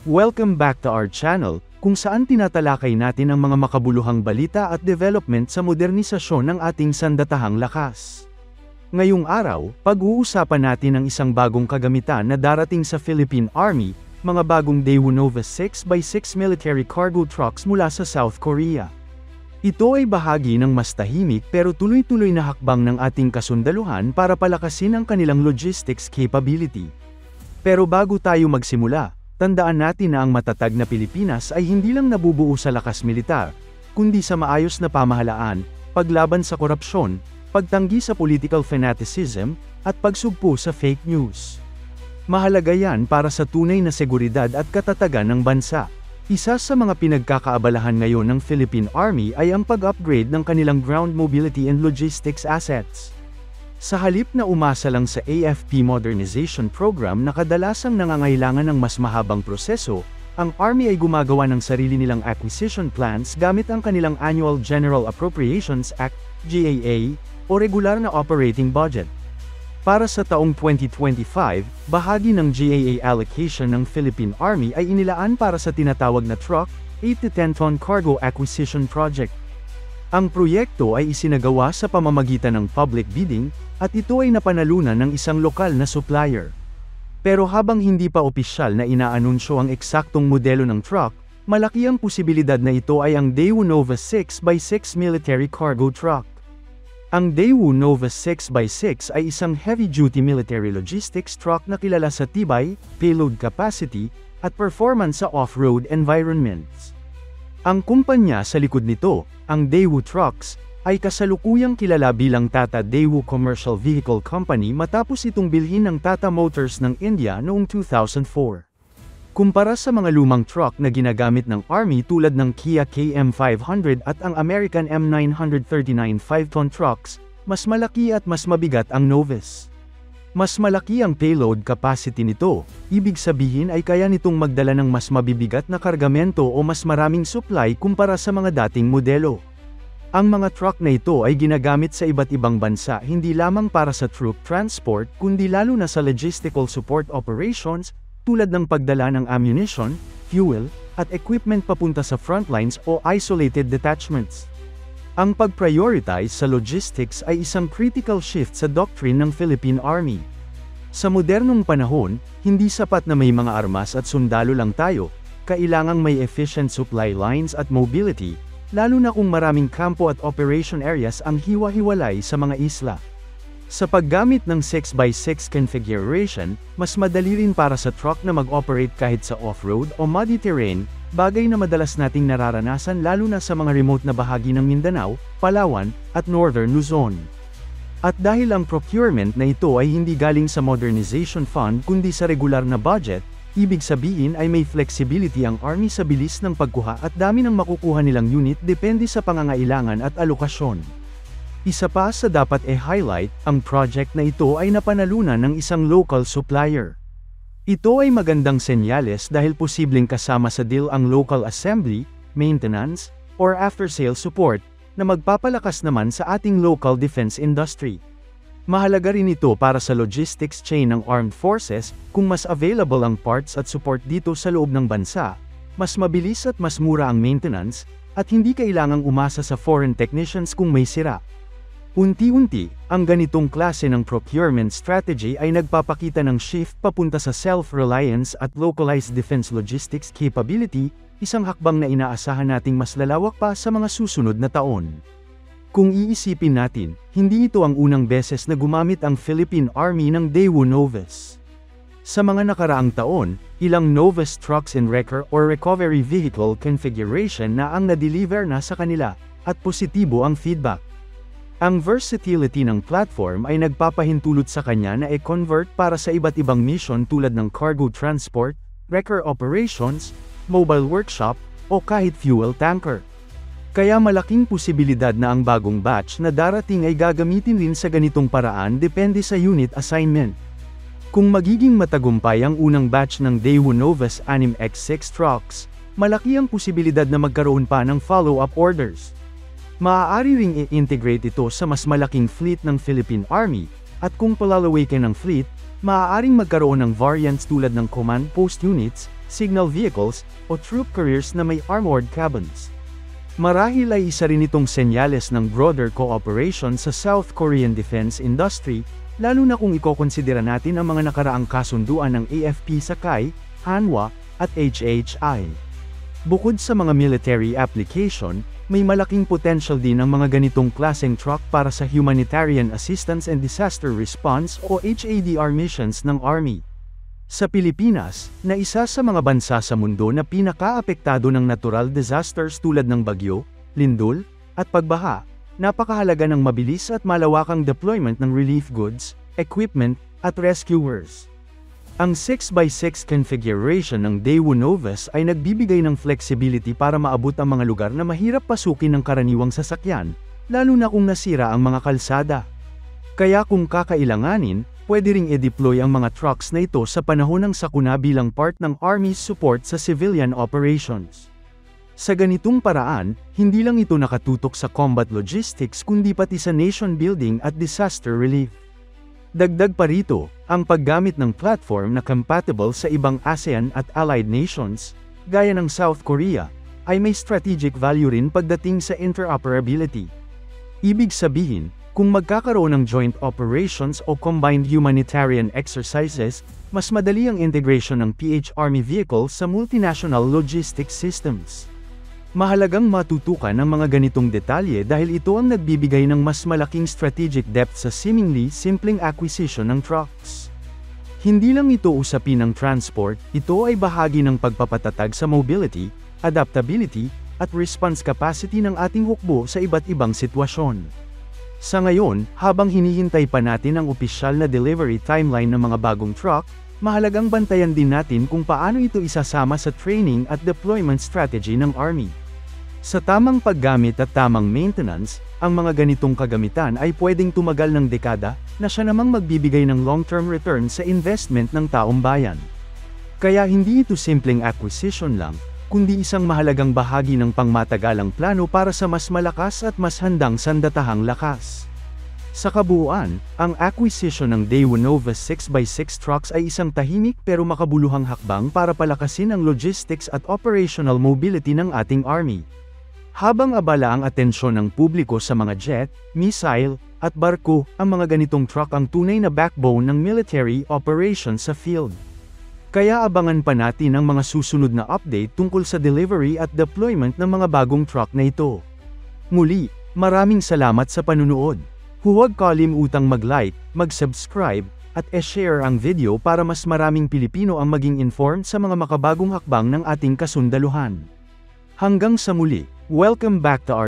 Welcome back to our channel, kung saan tinatalakay natin ang mga makabuluhang balita at development sa modernisasyon ng ating sandatahang lakas. Ngayong araw, pag-uusapan natin ang isang bagong kagamitan na darating sa Philippine Army, mga bagong Daewoo Nova 6x6 military cargo trucks mula sa South Korea. Ito ay bahagi ng mas tahimik pero tuloy-tuloy na hakbang ng ating kasundaluhan para palakasin ang kanilang logistics capability. Pero bago tayo magsimula, tandaan natin na ang matatag na Pilipinas ay hindi lang nabubuo sa lakas militar, kundi sa maayos na pamahalaan, paglaban sa korupsyon, pagtanggi sa political fanaticism, at pagsugpo sa fake news. Mahalaga yan para sa tunay na seguridad at katatagan ng bansa. Isa sa mga pinagkakaabalahan ngayon ng Philippine Army ay ang pag-upgrade ng kanilang ground mobility and logistics assets. Sa halip na umasa lang sa AFP Modernization Program na kadalasang nangangailangan ng mas mahabang proseso, ang Army ay gumagawa ng sarili nilang acquisition plans gamit ang kanilang Annual General Appropriations Act, GAA, o regular na operating budget. Para sa taong 2025, bahagi ng GAA allocation ng Philippine Army ay inilaan para sa tinatawag na Truck, 8-to-10-ton Cargo Acquisition Project. Ang proyekto ay isinagawa sa pamamagitan ng public bidding, at ito ay napanalunan ng isang lokal na supplier. Pero habang hindi pa opisyal na inaanunsyo ang eksaktong modelo ng truck, malaki ang posibilidad na ito ay ang Daewoo Nova 6x6 military cargo truck. Ang Daewoo Nova 6x6 ay isang heavy-duty military logistics truck na kilala sa tibay, payload capacity, at performance sa off-road environments. Ang kumpanya sa likod nito, ang Daewoo Trucks, ay kasalukuyang kilala bilang Tata Daewoo Commercial Vehicle Company matapos itong bilhin ng Tata Motors ng India noong 2004. Kumpara sa mga lumang truck na ginagamit ng Army tulad ng Kia KM500 at ang American M939 5-ton trucks, mas malaki at mas mabigat ang Novus. Mas malaki ang payload capacity nito, ibig sabihin ay kaya nitong magdala ng mas mabibigat na kargamento o mas maraming supply kumpara sa mga dating modelo. Ang mga truck na ito ay ginagamit sa iba't ibang bansa hindi lamang para sa troop transport kundi lalo na sa logistical support operations, tulad ng pagdala ng ammunition, fuel, at equipment papunta sa frontlines o isolated detachments. Ang pag-prioritize sa logistics ay isang critical shift sa doctrine ng Philippine Army. Sa modernong panahon, hindi sapat na may mga armas at sundalo lang tayo, kailangang may efficient supply lines at mobility, lalo na kung maraming kampo at operation areas ang hiwa-hiwalay sa mga isla. Sa paggamit ng 6x6 configuration, mas madali rin para sa truck na mag-operate kahit sa off-road o muddy terrain, bagay na madalas nating nararanasan lalo na sa mga remote na bahagi ng Mindanao, Palawan, at Northern Luzon. At dahil ang procurement na ito ay hindi galing sa Modernization Fund kundi sa regular na budget, ibig sabihin ay may flexibility ang Army sa bilis ng pagkuha at dami ng makukuha nilang unit depende sa pangangailangan at alokasyon. Isa pa sa dapat i-highlight, ang project na ito ay napanalunan ng isang local supplier. Ito ay magandang senyales dahil posibleng kasama sa deal ang local assembly, maintenance, or after-sale support, na magpapalakas naman sa ating local defense industry. Mahalaga rin ito para sa logistics chain ng armed forces, kung mas available ang parts at support dito sa loob ng bansa, mas mabilis at mas mura ang maintenance, at hindi kailangang umasa sa foreign technicians kung may sira. Unti-unti, ang ganitong klase ng procurement strategy ay nagpapakita ng shift papunta sa self-reliance at localized defense logistics capability, isang hakbang na inaasahan nating mas lalawak pa sa mga susunod na taon. Kung iisipin natin, hindi ito ang unang beses na gumamit ang Philippine Army ng Daewoo Novus. Sa mga nakaraang taon, ilang Novus trucks in wrecker or recovery vehicle configuration na ang na-deliver na sa kanila, at positibo ang feedback. Ang versatility ng platform ay nagpapahintulot sa kanya na i-convert para sa iba't ibang mission tulad ng cargo transport, wrecker operations, mobile workshop, o kahit fuel tanker. Kaya malaking posibilidad na ang bagong batch na darating ay gagamitin rin sa ganitong paraan depende sa unit assignment. Kung magiging matagumpay ang unang batch ng Daewoo Novus 6x6 trucks, malaki ang posibilidad na magkaroon pa ng follow-up orders. Maaari ring i-integrate ito sa mas malaking fleet ng Philippine Army, at kung palalawakin ng fleet, maaaring magkaroon ng variants tulad ng command post units, signal vehicles, o troop carriers na may armored cabins. Marahil ay isa rin itong senyales ng broader cooperation sa South Korean defense industry, lalo na kung ikokonsidera natin ang mga nakaraang kasunduan ng AFP sa KAI, Hanwha, at HHI. Bukod sa mga military application, may malaking potential din ang mga ganitong klaseng truck para sa Humanitarian Assistance and Disaster Response o HADR missions ng Army. Sa Pilipinas, na isa sa mga bansa sa mundo na pinakaapektado ng natural disasters tulad ng bagyo, lindol, at pagbaha, napakahalaga ng mabilis at malawakang deployment ng relief goods, equipment, at rescuers. Ang 6x6 configuration ng Daewoo Novus ay nagbibigay ng flexibility para maabot ang mga lugar na mahirap pasukin ng karaniwang sasakyan, lalo na kung nasira ang mga kalsada. Kaya kung kakailanganin, pwede ring i-deploy ang mga trucks na ito sa panahon ng sakuna bilang part ng Army's support sa civilian operations. Sa ganitong paraan, hindi lang ito nakatutok sa combat logistics kundi pati sa nation building at disaster relief. Dagdag pa rito, ang paggamit ng platform na compatible sa ibang ASEAN at allied nations, gaya ng South Korea, ay may strategic value rin pagdating sa interoperability. Ibig sabihin, kung magkakaroon ng joint operations o combined humanitarian exercises, mas madali ang integration ng PH Army vehicles sa multinational logistics systems. Mahalagang matutukan ang mga ganitong detalye dahil ito ang nagbibigay ng mas malaking strategic depth sa seemingly simpleng acquisition ng trucks. Hindi lang ito usapin ng transport, ito ay bahagi ng pagpapatatag sa mobility, adaptability, at response capacity ng ating hukbo sa iba't ibang sitwasyon. Sa ngayon, habang hinihintay pa natin ang opisyal na delivery timeline ng mga bagong truck, mahalagang bantayan din natin kung paano ito isasama sa training at deployment strategy ng Army. Sa tamang paggamit at tamang maintenance, ang mga ganitong kagamitan ay pwedeng tumagal ng dekada, na siya namang magbibigay ng long-term return sa investment ng taong bayan. Kaya hindi ito simpleng acquisition lang, kundi isang mahalagang bahagi ng pangmatagalang plano para sa mas malakas at mas handang sandatahang lakas. Sa kabuuan, ang acquisition ng Daewoo Novus 6x6 trucks ay isang tahimik pero makabuluhang hakbang para palakasin ang logistics at operational mobility ng ating Army. Habang abala ang atensyon ng publiko sa mga jet, missile, at barko, ang mga ganitong truck ang tunay na backbone ng military operations sa field. Kaya abangan pa natin ang mga susunod na update tungkol sa delivery at deployment ng mga bagong truck na ito. Muli, maraming salamat sa panunood. Huwag kalimutang mag-like, mag-subscribe, at e-share ang video para mas maraming Pilipino ang maging informed sa mga makabagong hakbang ng ating kasundaluhan. Hanggang sa muli, welcome back to our